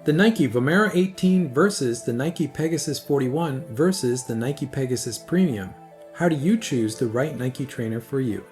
The Nike Vomero 18 versus the Nike Pegasus 41 versus the Nike Pegasus Premium. How do you choose the right Nike trainer for you?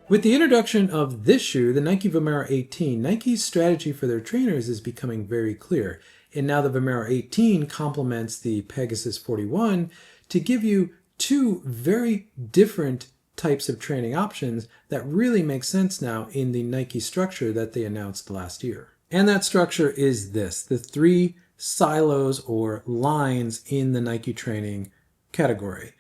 With the introduction of this shoe, the Nike Vomero 18, Nike's strategy for their trainers is becoming very clear. And now the Vomero 18 complements the Pegasus 41 to give you two very different types of training options that really make sense now in the Nike structure that they announced last year. And that structure is this, the three silos or lines in the Nike training category.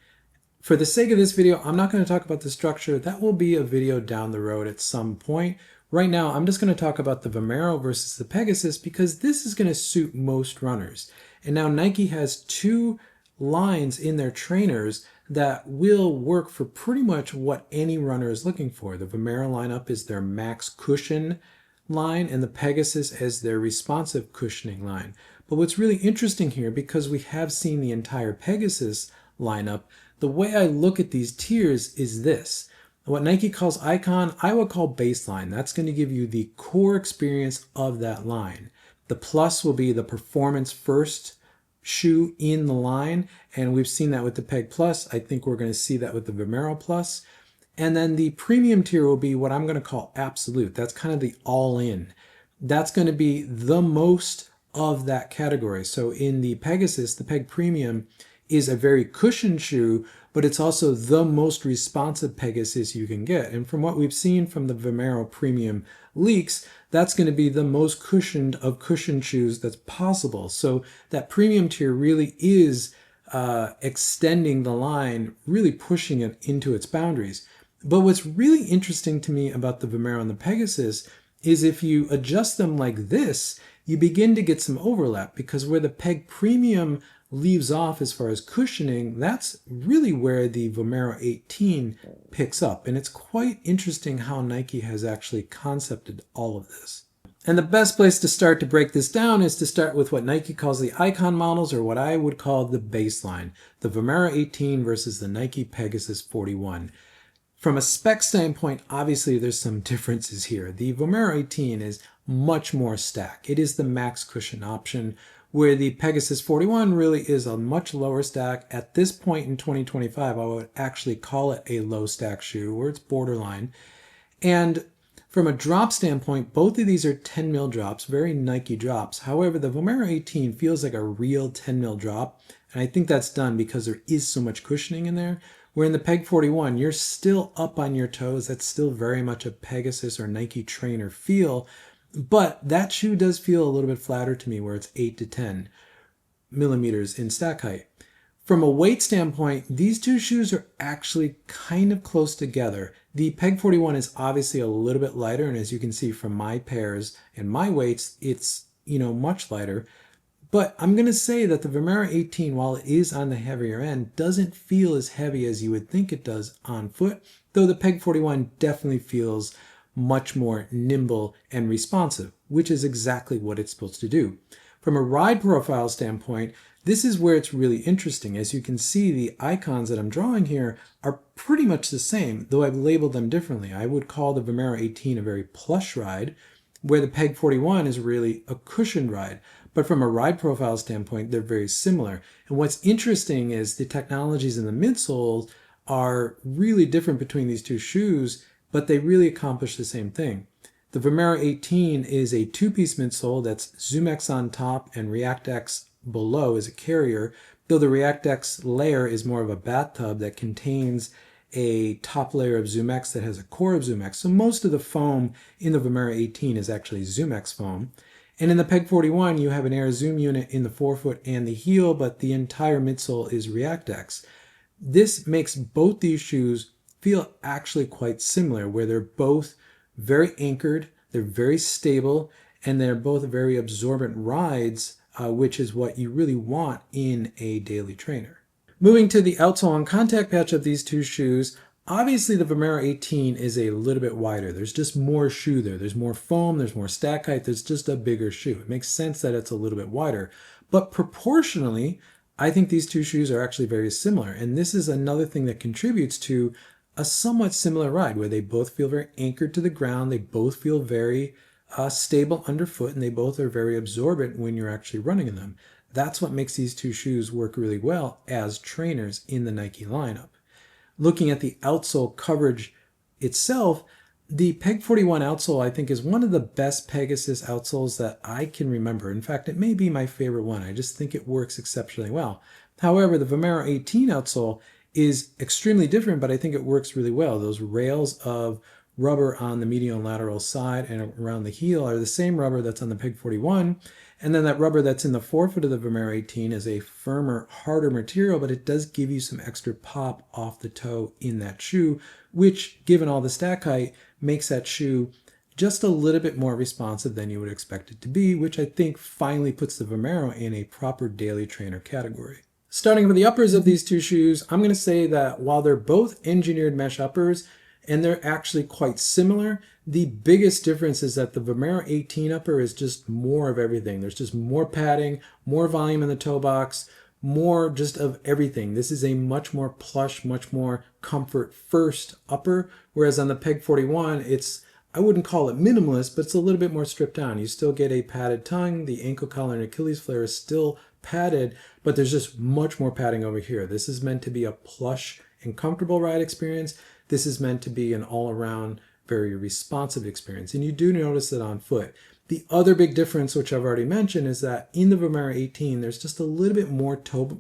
For the sake of this video, I'm not going to talk about the structure. That will be a video down the road at some point. Right now, I'm just going to talk about the Vomero versus the Pegasus because this is going to suit most runners. And now Nike has two lines in their trainers that will work for pretty much what any runner is looking for. The Vomero lineup is their max cushion line and the Pegasus as their responsive cushioning line. But what's really interesting here, because we have seen the entire Pegasus lineup, the way I look at these tiers is this. What Nike calls icon, I would call baseline. That's going to give you the core experience of that line. The plus will be the performance first shoe in the line, and we've seen that with the Peg Plus. I think we're going to see that with the Vomero Plus. And then the premium tier will be what I'm going to call absolute. That's kind of the all-in. That's going to be the most of that category. So in the Pegasus, the Peg Premium is a very cushioned shoe, but it's also the most responsive Pegasus you can get. And from what we've seen from the Vomero Premium leaks, that's going to be the most cushioned of cushioned shoes that's possible. So that premium tier really is extending the line, really pushing it into its boundaries. But what's really interesting to me about the Vomero and the Pegasus is if you adjust them like this, you begin to get some overlap, because where the Peg Premium leaves off as far as cushioning, that's really where the Vomero 18 picks up. And it's quite interesting how Nike has actually concepted all of this. And the best place to start to break this down is to start with what Nike calls the icon models, or what I would call the baseline. The Vomero 18 versus the Nike Pegasus 41. From a spec standpoint, obviously there's some differences here. The Vomero 18 is much more stack. It is the max cushion option, where the Pegasus 41 really is a much lower stack. At this point in 2025, I would actually call it a low stack shoe, where it's borderline. And from a drop standpoint, both of these are 10 mil drops, very Nike drops. However, the Vomero 18 feels like a real 10 mil drop, and I think that's done because there is so much cushioning in there. Where in the Peg 41, you're still up on your toes. That's still very much a Pegasus or Nike trainer feel. But that shoe does feel a little bit flatter to me, where it's 8 to 10 millimeters in stack height. From a weight standpoint, these two shoes are actually kind of close together. The Peg 41 is obviously a little bit lighter, and as you can see from my pairs and my weights, it's, much lighter. But I'm going to say that the Vomero 18, while it is on the heavier end, doesn't feel as heavy as you would think it does on foot, though the Peg 41 definitely feels much more nimble and responsive, which is exactly what it's supposed to do. From a ride profile standpoint, this is where it's really interesting. As you can see, the icons that I'm drawing here are pretty much the same, though I've labeled them differently. I would call the Vomero 18 a very plush ride, where the Peg 41 is really a cushioned ride. But from a ride profile standpoint, they're very similar. And what's interesting is the technologies in the midsoles are really different between these two shoes, but they really accomplish the same thing. The Vomero 18 is a two-piece midsole that's ZoomX on top and ReactX below as a carrier, though the ReactX layer is more of a bathtub that contains a top layer of ZoomX that has a core of ZoomX. So most of the foam in the Vomero 18 is actually ZoomX foam. And in the Peg 41, you have an Air Zoom unit in the forefoot and the heel, but the entire midsole is ReactX. This makes both these shoes feel actually quite similar, where they're both very anchored, they're very stable, and they're both very absorbent rides, which is what you really want in a daily trainer. Moving to the outsole and contact patch of these two shoes, obviously the Vomero 18 is a little bit wider. There's just more shoe there. There's more foam, there's more stack height, there's just a bigger shoe. It makes sense that it's a little bit wider. But proportionally, I think these two shoes are actually very similar. And this is another thing that contributes to a somewhat similar ride where they both feel very anchored to the ground. They both feel very stable underfoot, and they both are very absorbent when you're actually running in them. That's what makes these two shoes work really well as trainers in the Nike lineup. Looking at the outsole coverage itself, the Peg 41 outsole I think is one of the best Pegasus outsoles that I can remember. In fact, it may be my favorite one. I just think it works exceptionally well. However, the Vomero 18 outsole is extremely different, but I think it works really well. Those rails of rubber on the medial and lateral side and around the heel are the same rubber that's on the Peg 41. And then that rubber that's in the forefoot of the Vomero 18 is a firmer, harder material, but it does give you some extra pop off the toe in that shoe, which, given all the stack height, makes that shoe just a little bit more responsive than you would expect it to be, which I think finally puts the Vomero in a proper daily trainer category. Starting with the uppers of these two shoes, I'm going to say that while they're both engineered mesh uppers, and they're actually quite similar, the biggest difference is that the Vomero 18 upper is just more of everything. There's just more padding, more volume in the toe box, more just of everything. This is a much more plush, much more comfort first upper, whereas on the Peg 41, I wouldn't call it minimalist, but it's a little bit more stripped down. You still get a padded tongue, the ankle collar and Achilles flare is still padded, but there's just much more padding over here. This is meant to be a plush and comfortable ride experience. This is meant to be an all-around, very responsive experience. And you do notice it on foot. The other big difference, which I've already mentioned, is that in the Vomero 18, there's just a little bit more toe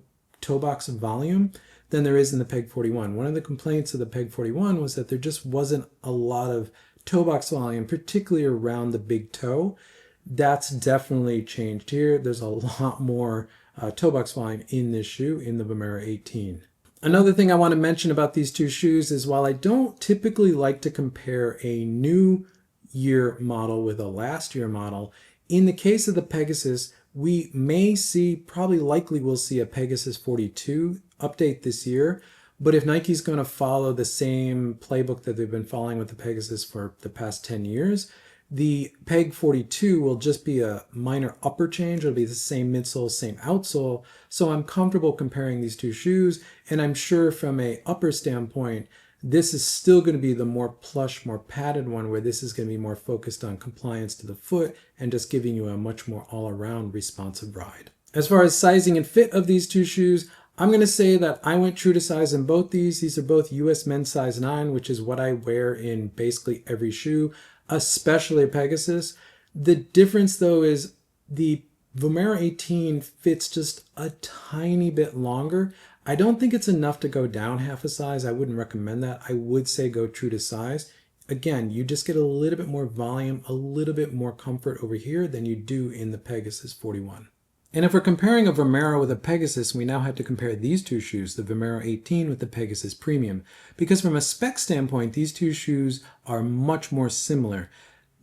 box volume than there is in the Peg 41. One of the complaints of the Peg 41 was that there just wasn't a lot of toe box volume, particularly around the big toe. That's definitely changed here. There's a lot more toe box volume in this shoe in the Vomero 18. Another thing I want to mention about these two shoes is while I don't typically like to compare a new year model with a last year model, in the case of the Pegasus, we may see, probably likely we'll see a Pegasus 42 update this year. But if Nike's going to follow the same playbook that they've been following with the Pegasus for the past 10 years, the Peg 42 will just be a minor upper change. It'll be the same midsole, same outsole. So I'm comfortable comparing these two shoes. And I'm sure from a upper standpoint, this is still going to be the more plush, more padded one, where this is going to be more focused on compliance to the foot and just giving you a much more all-around responsive ride. As far as sizing and fit of these two shoes, I'm going to say that I went true to size in both these. These are both US men's size 9, which is what I wear in basically every shoe, especially a Pegasus. The difference though is the Vomero 18 fits just a tiny bit longer. I don't think it's enough to go down half a size. I wouldn't recommend that. I would say go true to size. Again, you just get a little bit more volume, a little bit more comfort over here than you do in the Pegasus 41. And if we're comparing a Vomero with a Pegasus, we now have to compare these two shoes, the Vomero 18 with the Pegasus Premium. Because from a spec standpoint, these two shoes are much more similar.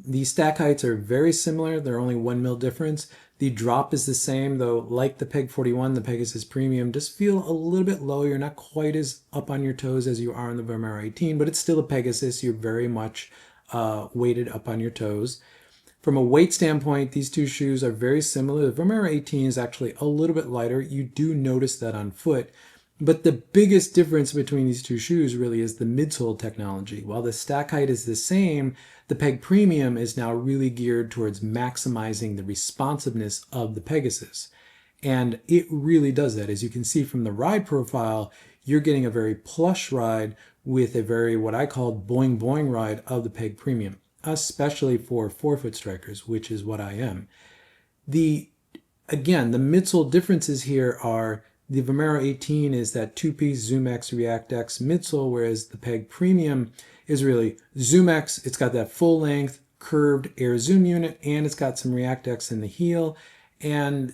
The stack heights are very similar. They're only 1 mil difference. The drop is the same, though like the Peg 41, the Pegasus Premium just feel a little bit low. You're not quite as up on your toes as you are in the Vomero 18, but it's still a Pegasus. You're very much weighted up on your toes. From a weight standpoint, these two shoes are very similar. The Vomero 18 is actually a little bit lighter. You do notice that on foot. But the biggest difference between these two shoes really is the midsole technology. While the stack height is the same, the Peg Premium is now really geared towards maximizing the responsiveness of the Pegasus. And it really does that. As you can see from the ride profile, you're getting a very plush ride with a very, what I call, boing boing ride of the Peg Premium, especially for forefoot strikers, which is what I am. Again, the midsole differences here are the Vomero 18 is that two-piece ZoomX ReactX midsole, whereas the Peg Premium is really ZoomX. It's got that full-length curved air zoom unit, and it's got some ReactX in the heel. And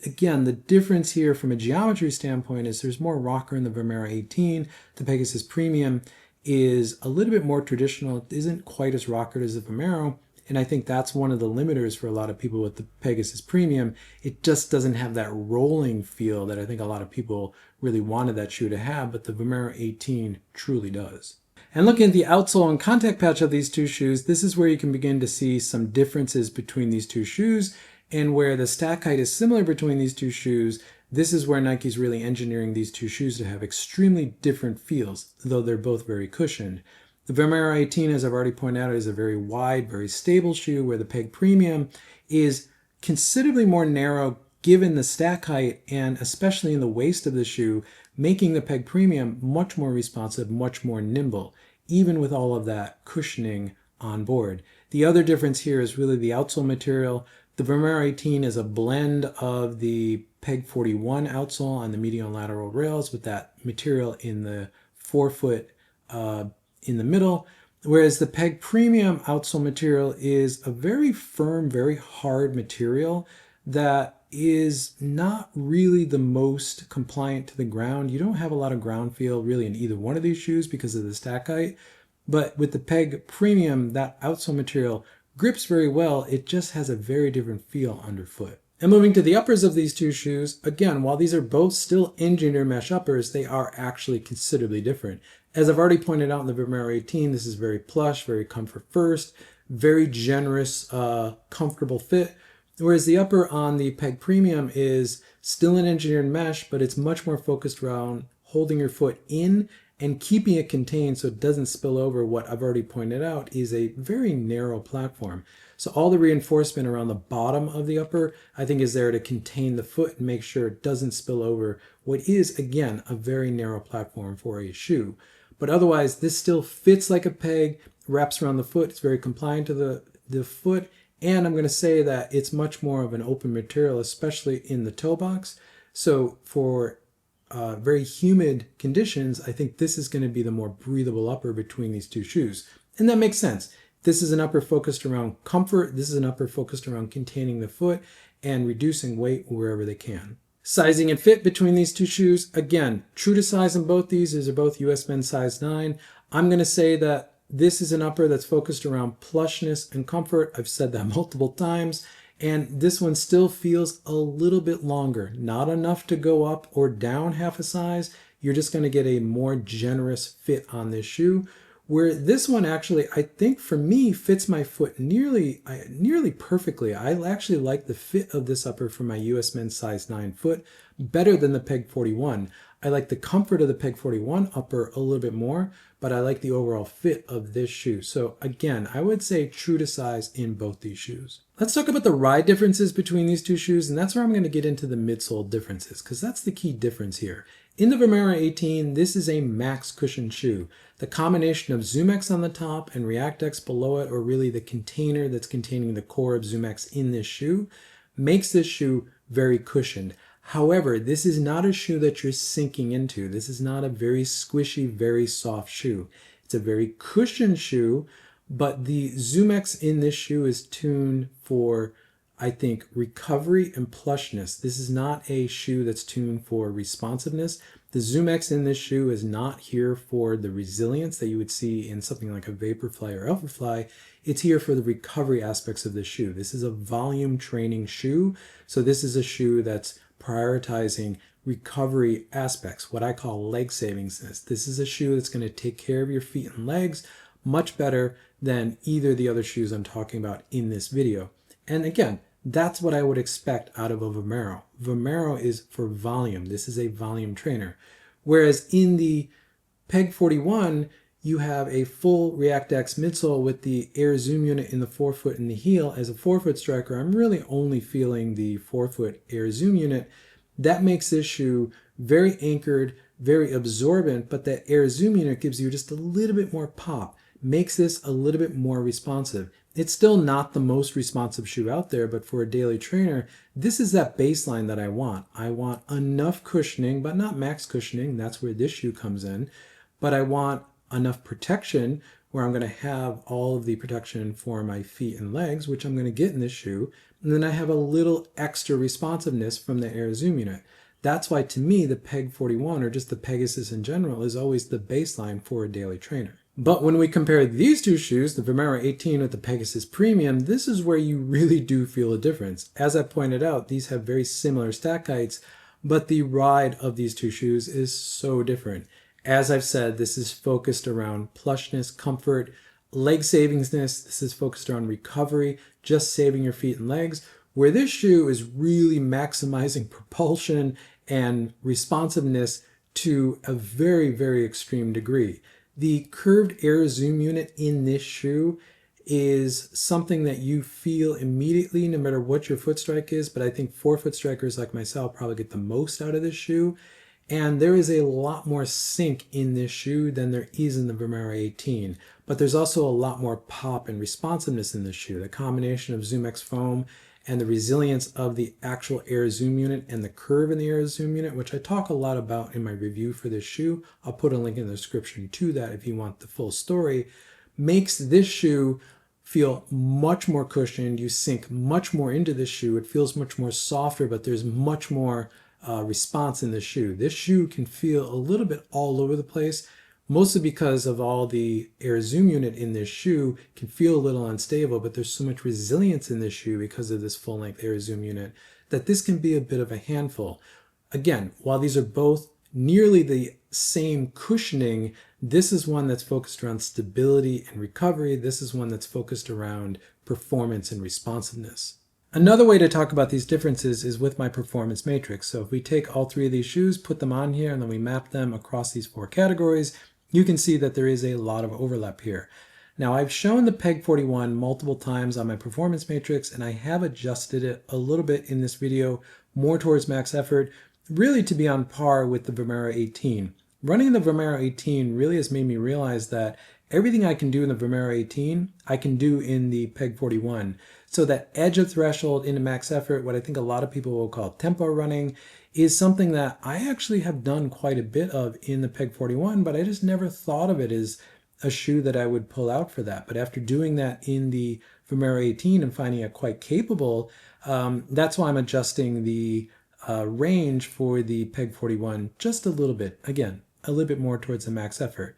again, the difference here from a geometry standpoint is there's more rocker in the Vomero 18. The Pegasus Premium is a little bit more traditional. It isn't quite as rockered as the Vomero. And I think that's one of the limiters for a lot of people with the Pegasus Premium. It just doesn't have that rolling feel that I think a lot of people really wanted that shoe to have, but the Vomero 18 truly does. And looking at the outsole and contact patch of these two shoes, this is where you can begin to see some differences between these two shoes, and where the stack height is similar between these two shoes, This is where Nike's really engineering these two shoes to have extremely different feels, though they're both very cushioned. The Vomero 18, as I've already pointed out, is a very wide, very stable shoe, where the Peg Premium is considerably more narrow given the stack height and especially in the waist of the shoe, making the Peg Premium much more responsive, much more nimble, even with all of that cushioning on board. The other difference here is really the outsole material. The Vomero 18 is a blend of the Peg 41 outsole on the medial and lateral rails with that material in the forefoot in the middle, whereas the Peg Premium outsole material is a very firm, very hard material that is not really the most compliant to the ground. You don't have a lot of ground feel really in either one of these shoes because of the stack height, but with the Peg Premium, that outsole material grips very well. It just has a very different feel underfoot. And moving to the uppers of these two shoes, again, while these are both still engineered mesh uppers, they are actually considerably different. As I've already pointed out in the Vomero 18, this is very plush, very comfort first, very generous, comfortable fit. Whereas the upper on the Peg Premium is still an engineered mesh, but it's much more focused around holding your foot in and keeping it contained so it doesn't spill over. What I've already pointed out is a very narrow platform. So all the reinforcement around the bottom of the upper, I think, is there to contain the foot and make sure it doesn't spill over what is, again, a very narrow platform for a shoe. But otherwise, this still fits like a peg, wraps around the foot. It's very compliant to the foot. And I'm going to say that it's much more of an open material, especially in the toe box. So for very humid conditions, I think this is going to be the more breathable upper between these two shoes. And that makes sense. This is an upper focused around comfort. This is an upper focused around containing the foot and reducing weight wherever they can. Sizing and fit between these two shoes, again, true to size in both these. These are both US men's size 9. I'm going to say that this is an upper that's focused around plushness and comfort. I've said that multiple times. And this one still feels a little bit longer. Not enough to go up or down half a size. You're just going to get a more generous fit on this shoe. Where this one actually, I think for me, fits my foot nearly perfectly. I actually like the fit of this upper for my US men's size 9 foot better than the Peg 41. I like the comfort of the Peg 41 upper a little bit more, but I like the overall fit of this shoe. So again, I would say true to size in both these shoes. Let's talk about the ride differences between these two shoes, and that's where I'm going to get into the midsole differences, because that's the key difference here. In the Vomero 18, this is a max cushion shoe. The combination of ZoomX on the top and ReactX below it, or really the container that's containing the core of ZoomX in this shoe, makes this shoe very cushioned. However, this is not a shoe that you're sinking into. This is not a very squishy, very soft shoe. It's a very cushioned shoe, but the ZoomX in this shoe is tuned for, I think, recovery and plushness. This is not a shoe that's tuned for responsiveness. The ZoomX in this shoe is not here for the resilience that you would see in something like a Vaporfly or Alphafly. It's here for the recovery aspects of the shoe. This is a volume training shoe, so this is a shoe that's prioritizing recovery aspects, what I call leg savings. This is a shoe that's going to take care of your feet and legs much better than either of the other shoes I'm talking about in this video. And again, that's what I would expect out of a Vomero. Vomero is for volume. This is a volume trainer. Whereas in the Peg 41, you have a full ReactX midsole with the air zoom unit in the forefoot and the heel. As a forefoot striker, I'm really only feeling the forefoot air zoom unit. That makes this shoe very anchored, very absorbent, but that air zoom unit gives you just a little bit more pop, makes this a little bit more responsive. It's still not the most responsive shoe out there, but for a daily trainer, this is that baseline that I want. I want enough cushioning, but not max cushioning. That's where this shoe comes in. But I want enough protection where I'm going to have all of the protection for my feet and legs, which I'm going to get in this shoe. And then I have a little extra responsiveness from the air zoom unit. That's why, to me, the Peg 41, or just the Pegasus in general, is always the baseline for a daily trainer. But when we compare these two shoes, the Vomero 18 with the Pegasus Premium, this is where you really do feel a difference. As I pointed out, these have very similar stack heights, but the ride of these two shoes is so different. As I've said, this is focused around plushness, comfort, leg savingness. This is focused around recovery, just saving your feet and legs, where this shoe is really maximizing propulsion and responsiveness to a very, very extreme degree. The curved air zoom unit in this shoe is something that you feel immediately no matter what your foot strike is, but I think forefoot strikers like myself probably get the most out of this shoe. And there is a lot more sink in this shoe than there is in the Vomero 18. But there's also a lot more pop and responsiveness in this shoe. The combination of ZoomX foam and the resilience of the actual air zoom unit and the curve in the air zoom unit, which I talk a lot about in my review for this shoe. I'll put a link in the description to that if you want the full story, makes this shoe feel much more cushioned. You sink much more into this shoe. It feels much more softer, but there's much more response in the shoe. This shoe can feel a little bit all over the place, mostly because of all the air zoom unit in this shoe can feel a little unstable, but there's so much resilience in this shoe because of this full length air zoom unit that this can be a bit of a handful. Again, while these are both nearly the same cushioning, this is one that's focused around stability and recovery. This is one that's focused around performance and responsiveness. Another way to talk about these differences is with my performance matrix. So if we take all three of these shoes, put them on here, and then we map them across these four categories, you can see that there is a lot of overlap here. Now I've shown the Peg 41 multiple times on my performance matrix, and I have adjusted it a little bit in this video more towards max effort, really to be on par with the Vomero 18. Running the Vomero 18 really has made me realize that everything I can do in the Vomero 18, I can do in the Peg 41. So that edge of threshold into max effort, what I think a lot of people will call tempo running, is something that I actually have done quite a bit of in the Peg 41, but I just never thought of it as a shoe that I would pull out for that. But after doing that in the Vomero 18 and finding it quite capable, that's why I'm adjusting the range for the Peg 41 just a little bit. Again, a little bit more towards the max effort.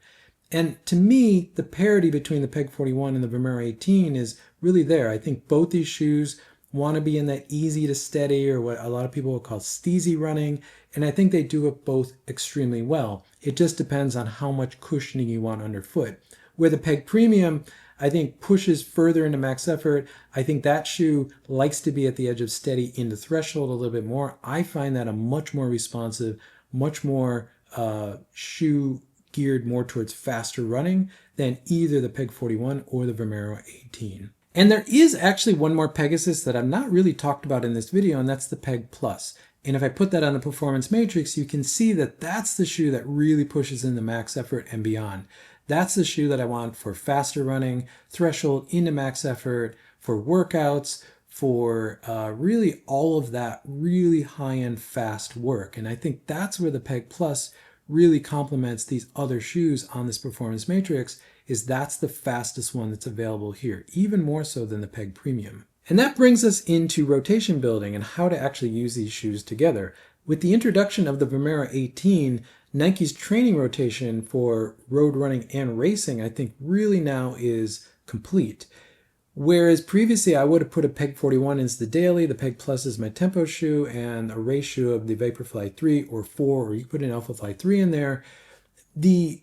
And to me, the parity between the Peg 41 and the Vomero 18 is really there. I think both these shoes want to be in that easy to steady, or what a lot of people will call steezy running, and I think they do it both extremely well. It just depends on how much cushioning you want underfoot. Where the Peg Premium, I think, pushes further into max effort. I think that shoe likes to be at the edge of steady into threshold a little bit more. I find that a much more responsive, much more shoe geared more towards faster running than either the Peg 41 or the Vomero 18. And there is actually one more Pegasus that I've not really talked about in this video, and that's the Peg Plus. And if I put that on the performance matrix, you can see that that's the shoe that really pushes in the max effort and beyond. That's the shoe that I want for faster running, threshold into max effort, for workouts, for really all of that really high-end fast work. And I think that's where the Peg Plus really complements these other shoes on this performance matrix, is that's the fastest one that's available here, even more so than the Peg Premium. And that brings us into rotation building and how to actually use these shoes together. With the introduction of the Vomero 18, Nike's training rotation for road running and racing, I think, really now is complete. Whereas previously I would have put a Peg 41 into the daily, the Peg Plus is my tempo shoe, and a race shoe of the Vaporfly 3 or 4, or you put an Alphafly 3 in there. The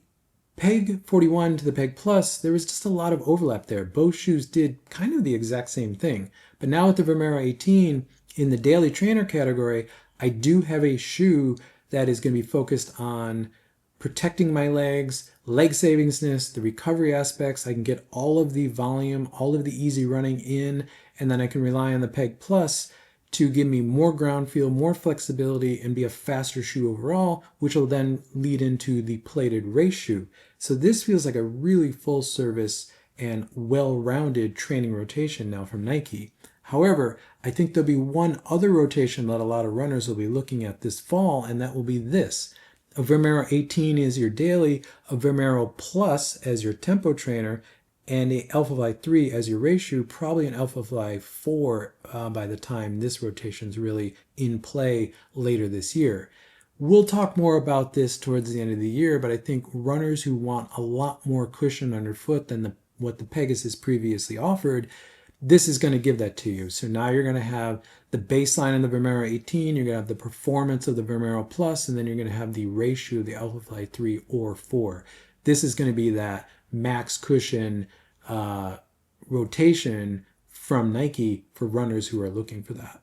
Peg 41 to the Peg Plus, there was just a lot of overlap there. Both shoes did kind of the exact same thing. But now with the Vomero 18, in the daily trainer category, I do have a shoe that is going to be focused on protecting my legs, leg savingness, the recovery aspects. I can get all of the volume, all of the easy running in, and then I can rely on the Peg Plus to give me more ground feel, more flexibility, and be a faster shoe overall, which will then lead into the plated race shoe. So this feels like a really full service and well-rounded training rotation now from Nike. However, I think there'll be one other rotation that a lot of runners will be looking at this fall, and that will be this. A Vomero 18 is your daily, a Vomero Plus as your tempo trainer, and a Alphafly 3 as your race shoe, probably an Alphafly 4 by the time this rotation is really in play later this year. We'll talk more about this towards the end of the year, but I think runners who want a lot more cushion underfoot than what the Pegasus previously offered, this is going to give that to you. So now you're going to have the baseline in the Vomero 18, you're going to have the performance of the Vomero Plus, and then you're going to have the race shoe, the Alphafly 3 or 4. This is going to be that max cushion rotation from Nike for runners who are looking for that.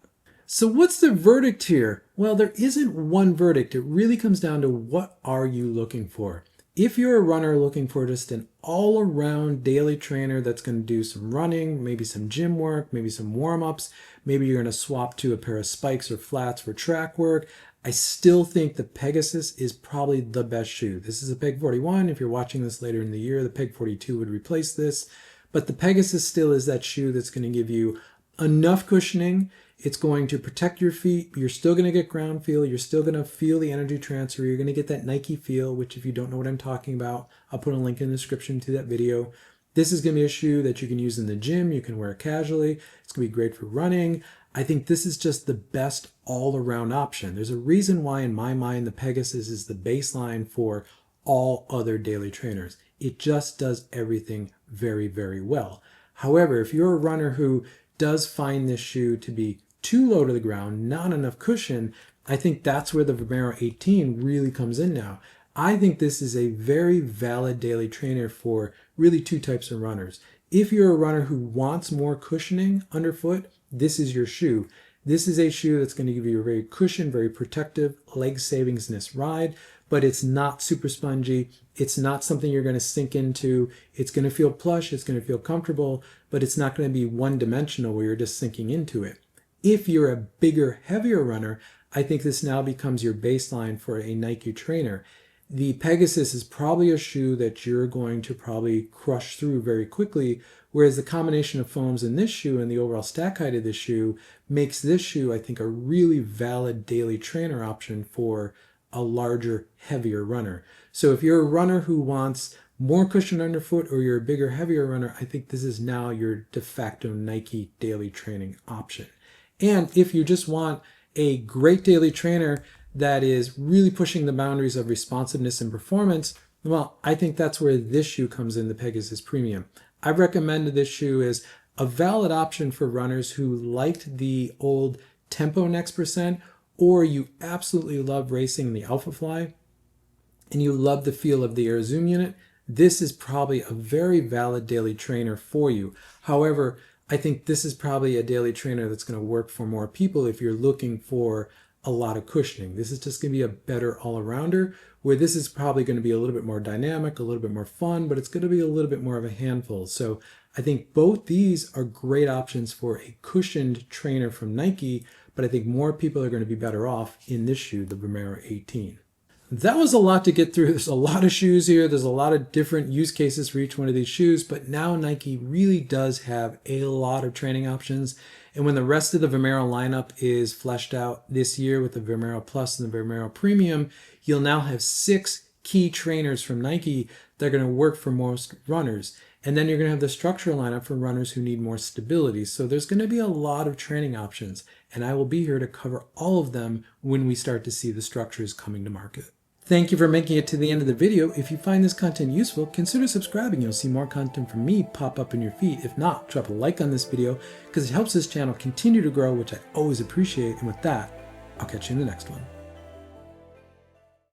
So what's the verdict here? Well, there isn't one verdict. It really comes down to what are you looking for? If you're a runner looking for just an all-around daily trainer that's going to do some running, maybe some gym work, maybe some warm-ups, maybe you're going to swap to a pair of spikes or flats for track work, I still think the Pegasus is probably the best shoe. This is a Peg 41. If you're watching this later in the year, the Peg 42 would replace this. But the Pegasus still is that shoe that's going to give you enough cushioning. It's going to protect your feet. You're still going to get ground feel. You're still going to feel the energy transfer. You're going to get that Nike feel, which if you don't know what I'm talking about, I'll put a link in the description to that video. This is going to be a shoe that you can use in the gym. You can wear it casually. It's going to be great for running. I think this is just the best all-around option. There's a reason why, in my mind, the Pegasus is the baseline for all other daily trainers. It just does everything very, very well. However, if you're a runner who does find this shoe to be too low to the ground, not enough cushion, I think that's where the Vomero 18 really comes in now. I think this is a very valid daily trainer for really two types of runners. If you're a runner who wants more cushioning underfoot, this is your shoe. This is a shoe that's going to give you a very cushioned, very protective, leg savings in this ride, but it's not super spongy. It's not something you're going to sink into. It's going to feel plush. It's going to feel comfortable, but it's not going to be one-dimensional where you're just sinking into it. If you're a bigger, heavier runner, I think this now becomes your baseline for a Nike trainer. The Pegasus is probably a shoe that you're going to probably crush through very quickly, whereas the combination of foams in this shoe and the overall stack height of this shoe makes this shoe, I think, a really valid daily trainer option for a larger, heavier runner. So if you're a runner who wants more cushion underfoot or you're a bigger, heavier runner, I think this is now your de facto Nike daily training option. And if you just want a great daily trainer that is really pushing the boundaries of responsiveness and performance, well, I think that's where this shoe comes in, the Pegasus Premium. I've recommended this shoe as a valid option for runners who liked the old Tempo Next Percent, or you absolutely love racing the Alpha Fly and you love the feel of the Air Zoom unit. This is probably a very valid daily trainer for you. However, I think this is probably a daily trainer that's going to work for more people if you're looking for a lot of cushioning. This is just going to be a better all-arounder, where this is probably going to be a little bit more dynamic, a little bit more fun, but it's going to be a little bit more of a handful. So I think both these are great options for a cushioned trainer from Nike, but I think more people are going to be better off in this shoe, the Vomero 18. That was a lot to get through. There's a lot of shoes here. There's a lot of different use cases for each one of these shoes, but now Nike really does have a lot of training options. And when the rest of the Vomero lineup is fleshed out this year with the Vomero Plus and the Vomero Premium, you'll now have 6 key trainers from Nike that are going to work for most runners. And then you're going to have the structural lineup for runners who need more stability. So there's going to be a lot of training options, and I will be here to cover all of them when we start to see the structures coming to market. Thank you for making it to the end of the video. If you find this content useful, consider subscribing. You'll see more content from me pop up in your feed. If not, drop a like on this video because it helps this channel continue to grow, which I always appreciate. And with that, I'll catch you in the next one.